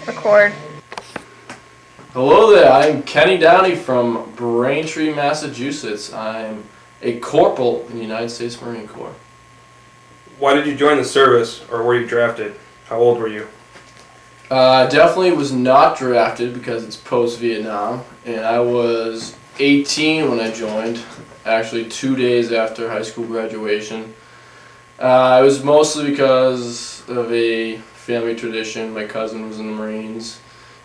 Record. Hello there, I'm Kenny Downey from Braintree, Massachusetts. I'm a corporal in the United States Marine Corps. Why did you join the service, or were you drafted? How old were you? Definitely was not drafted because it's post-Vietnam, and I was 18 when I joined, actually 2 days after high school graduation. It was mostly because of a family tradition. My cousin was in the Marines,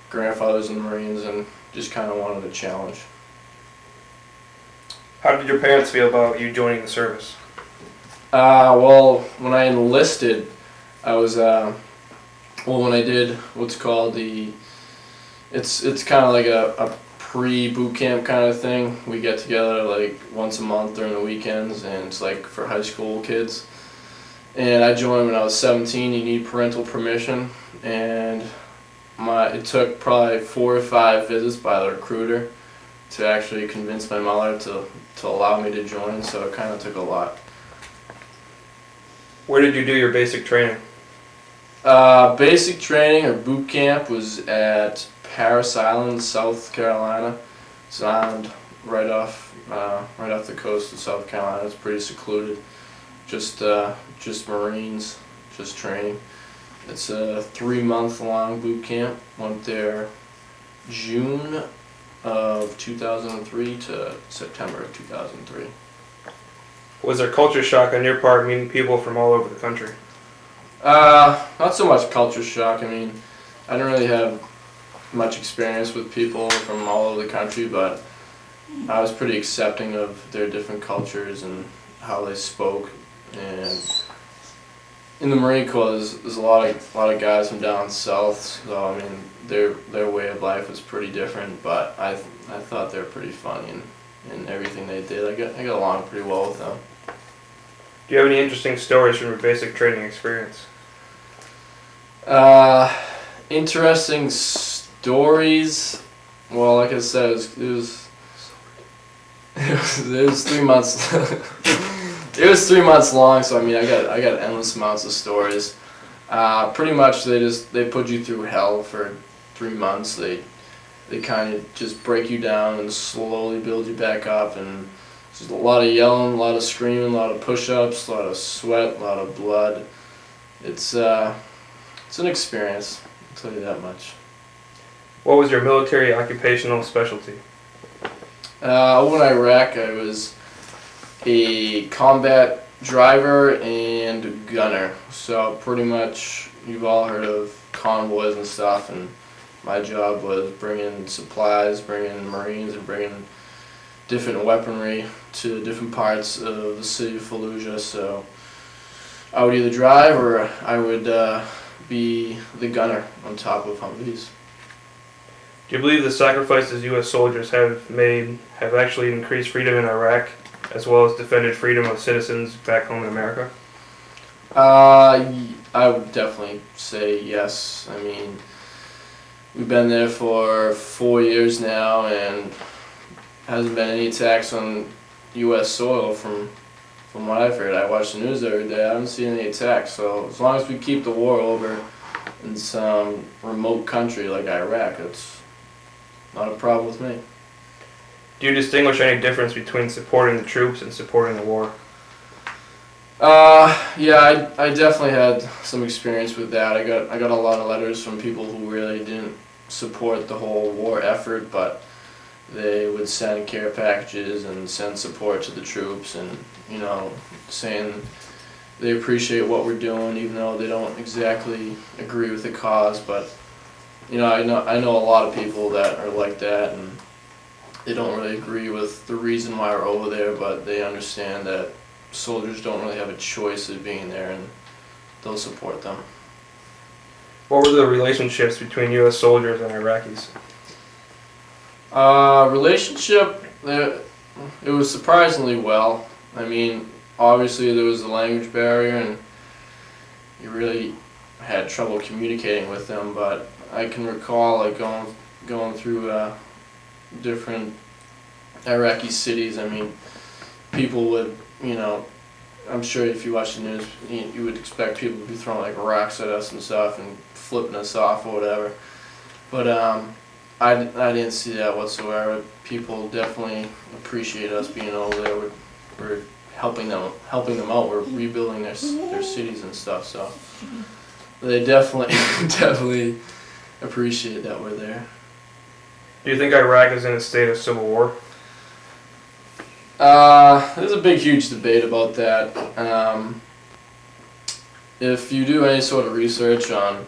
grandfather was in the Marines, and just kind of wanted a challenge. How did your parents feel about you joining the service? Well, when I enlisted, I was, when I did what's called it's kind of like a pre-boot camp kind of thing. We get together like once a month during the weekends, and it's like for high school kids. And I joined when I was 17. You need parental permission, and it took probably 4 or 5 visits by the recruiter to actually convince my mother to allow me to join, so it kind of took a lot. Where did you do your basic training? Basic training or boot camp was at Parris Island, South Carolina. It's an island right off the coast of South Carolina. It's pretty secluded. Just Marines, just training. It's a 3-month-long boot camp. Went there June of 2003 to September of 2003. Was there culture shock on your part meeting people from all over the country? Not so much culture shock. I mean, I don't really have much experience with people from all over the country, but I was pretty accepting of their different cultures and how they spoke. And in the Marine Corps, there's a lot of guys from down south, so I mean their way of life was pretty different. But I thought they were pretty funny in everything they did. I got along pretty well with them. Do you have any interesting stories from your basic training experience? Interesting stories. Well, like I said, it was 3 months. It was 3 months long, so I mean, I got endless amounts of stories. Pretty much, they put you through hell for 3 months. They kind of just break you down and slowly build you back up, and there's a lot of yelling, a lot of screaming, a lot of push-ups, a lot of sweat, a lot of blood. It's an experience, I'll tell you that much. What was your military occupational specialty? Over in Iraq, I was a combat driver and gunner. So pretty much, you've all heard of convoys and stuff, and my job was bringing supplies, bringing Marines, and bringing different weaponry to different parts of the city of Fallujah. So I would either drive or I would be the gunner on top of Humvees. Do you believe the sacrifices U.S. soldiers have made have actually increased freedom in Iraq, as well as defended freedom of citizens back home in America? I would definitely say yes. I mean, we've been there for 4 years now, and hasn't been any attacks on U.S. soil from what I've heard. I watch the news every day. I haven't seen any attacks. So as long as we keep the war over in some remote country like Iraq, it's not a problem with me. Do you distinguish any difference between supporting the troops and supporting the war? Yeah, I definitely had some experience with that. I got a lot of letters from people who really didn't support the whole war effort, but they would send care packages and send support to the troops, and saying they appreciate what we're doing, even though they don't exactly agree with the cause. But I know a lot of people that are like that, and they don't really agree with the reason why we're over there, but they understand that soldiers don't really have a choice of being there, and they'll support them. What were the relationships between U.S. soldiers and Iraqis? Relationship, it was surprisingly well. I mean, obviously there was a language barrier, and you really had trouble communicating with them, but I can recall like going through different Iraqi cities. I mean, people would, I'm sure if you watch the news, you would expect people to be throwing like rocks at us and stuff and flipping us off or whatever. But I didn't see that whatsoever. People definitely appreciate us being over there. We're helping them out. We're rebuilding their cities and stuff. So they definitely definitely appreciate that we're there. Do you think Iraq is in a state of civil war? There's a big, huge debate about that. If you do any sort of research on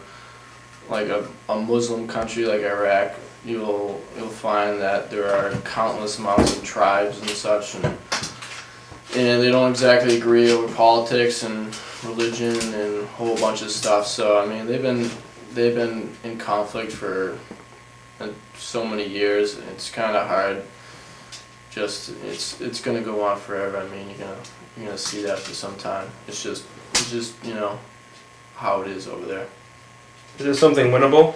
like a Muslim country like Iraq, you'll find that there are countless amounts of tribes and such, and they don't exactly agree over politics and religion and a whole bunch of stuff. So I mean, they've been in conflict for so many years. It's kind of hard. It's gonna go on forever. I mean, you're gonna see that for some time. It's just how it is over there. Is it something winnable?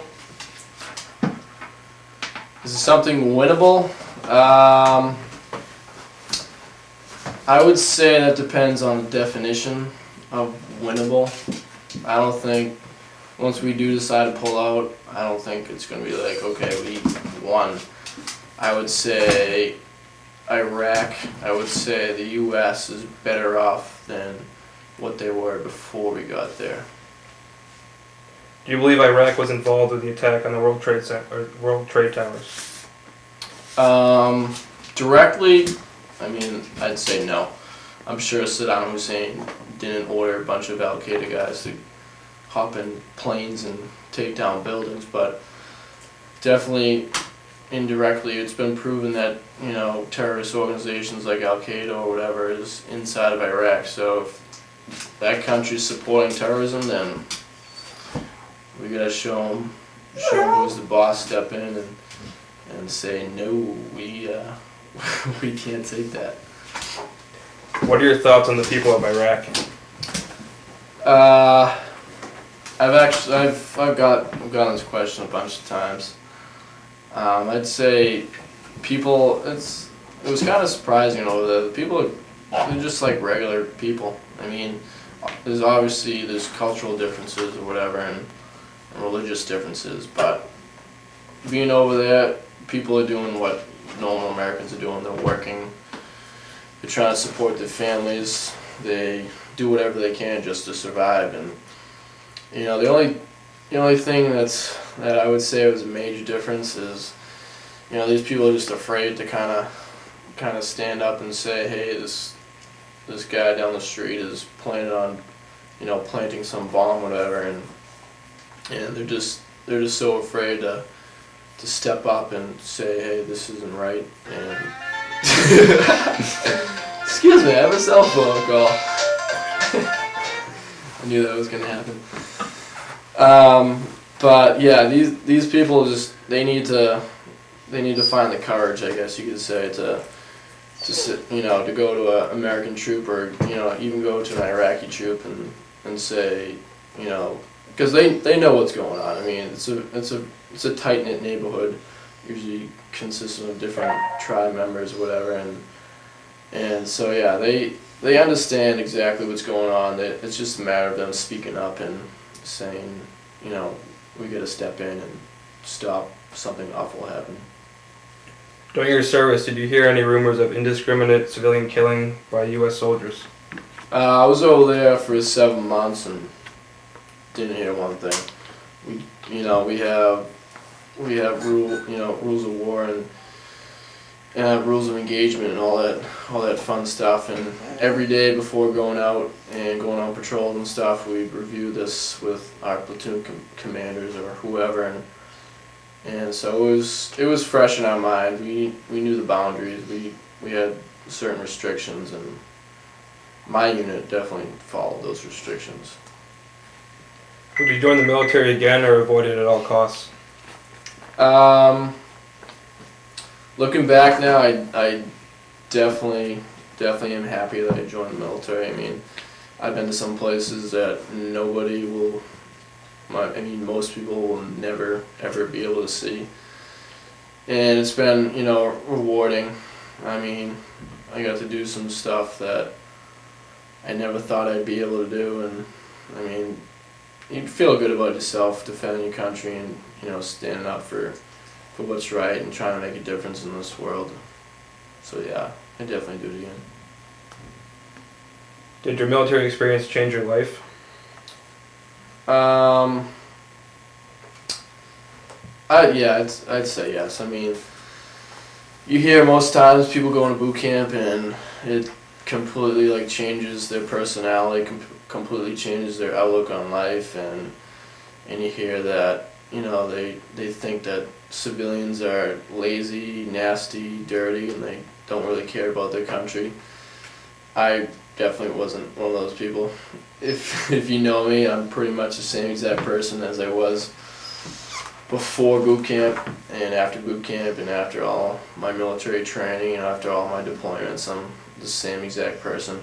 Is it something winnable? I would say that depends on the definition of winnable. I don't think once we do decide to pull out, I don't think it's going to be like, okay, we won. I would say Iraq, I would say the U.S. is better off than what they were before we got there. Do you believe Iraq was involved with the attack on the World Trade Towers? Directly, I mean, I'd say no. I'm sure Saddam Hussein didn't order a bunch of Al Qaeda guys to hop in planes and take down buildings, but definitely indirectly it's been proven that, terrorist organizations like Al Qaeda or whatever is inside of Iraq. So if that country's supporting terrorism, then we gotta show them who's the boss, step in and say, no, we can't take that. What are your thoughts on the people of Iraq? I've gotten this question a bunch of times. I'd say people, it was kind of surprising over there. The people they're just like regular people. I mean, there's cultural differences or whatever and religious differences, but being over there, people are doing what normal Americans are doing. They're working. They're trying to support their families. They do whatever they can just to survive. And the only thing that I would say was a major difference is, these people are just afraid to kind of stand up and say, hey, this guy down the street is planning on, planting some bomb or whatever, and they're just so afraid to step up and say, hey, this isn't right. And excuse me, I have a cell phone call. I knew that was gonna happen. But yeah, these people they need to find the courage, I guess you could say, to go to an American troop or even go to an Iraqi troop and say, because they know what's going on. I mean, it's a tight-knit neighborhood, usually consistent of different tribe members or whatever, and so yeah, they understand exactly what's going on. It's just a matter of them speaking up and saying, we got to step in and stop something awful happening. During your service, did you hear any rumors of indiscriminate civilian killing by U.S. soldiers? I was over there for 7 months and didn't hear one thing. We have rules of war and rules of engagement and all that fun stuff. And every day before going out and going on patrol and stuff, we review this with our platoon commanders or whoever, and so it was fresh in our mind. We knew the boundaries. We had certain restrictions, and my unit definitely followed those restrictions. Would you join the military again or avoid it at all costs? Looking back now, I definitely am happy that I joined the military. I mean, I've been to some places that most people will never ever be able to see, and it's been rewarding. I mean, I got to do some stuff that I never thought I'd be able to do, and I mean, you feel good about yourself, defending your country, and standing up for what's right and trying to make a difference in this world. So yeah, I definitely do it again. Did your military experience change your life? I'd say yes. I mean, you hear most times people go into boot camp and it completely changes their personality, completely changes their outlook on life, and you hear that they think that civilians are lazy, nasty, dirty, and they don't really care about their country. I definitely wasn't one of those people. If you know me, I'm pretty much the same exact person as I was before boot camp and after boot camp and after all my military training and after all my deployments. I'm the same exact person.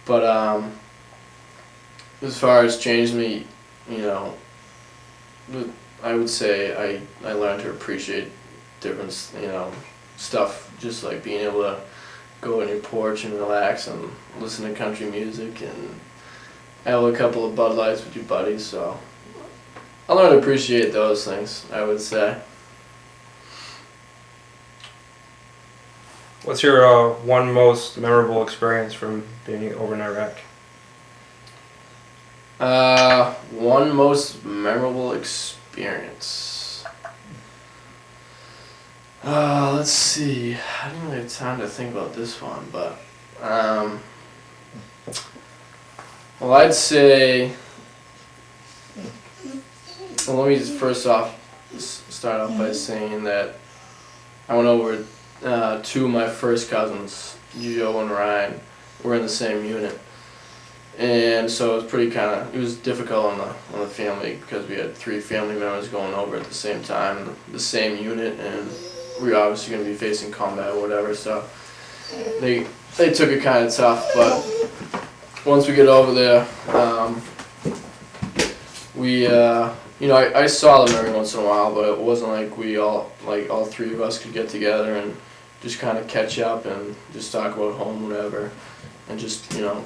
But as far as changed me, I would say I learned to appreciate different stuff, just like being able to go on your porch and relax and listen to country music and have a couple of Bud Lights with your buddies. So I learned to appreciate those things, I would say. What's your one most memorable experience from being over in Iraq? One most memorable experience. Let's see. I didn't really have time to think about this one, but well, I'd say. Well, let me just first off start off by saying that I went over two of my first cousins, Joe and Ryan, were in the same unit. And so it was difficult on the family because we had three family members going over at the same time, the same unit, and we were obviously going to be facing combat or whatever. So they took it kind of tough, but once we get over there, I saw them every once in a while, but it wasn't like all three of us could get together and just kind of catch up and just talk about home, whatever, and just be like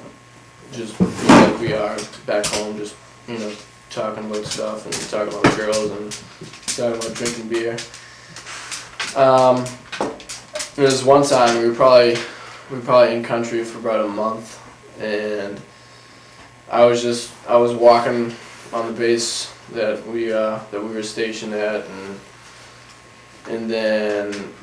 we are back home, just talking about stuff and talking about girls and talking about drinking beer. There was one time we were probably in country for about a month, and I was walking on the base that we were stationed at, and then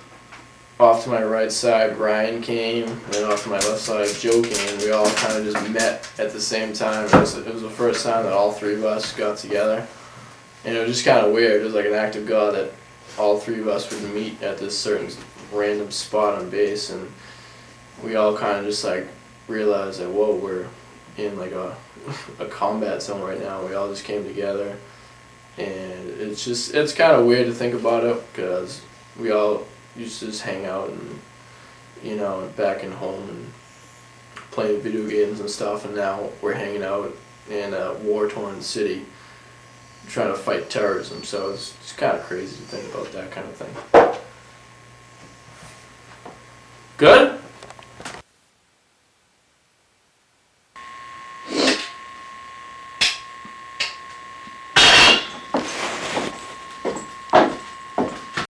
off to my right side Ryan came, and then off to my left side Joe came. We all kind of just met at the same time. It was the first time that all three of us got together, and it was just kind of weird. It was like an act of God that all three of us would meet at this certain random spot on base, and we all kind of just realized that, whoa, we're in a combat zone right now. We all just came together, and it's kind of weird to think about it because we all used to just hang out and back in home and playing video games and stuff, and now we're hanging out in a war-torn city trying to fight terrorism. So it's kind of crazy to think about that kind of thing. Good?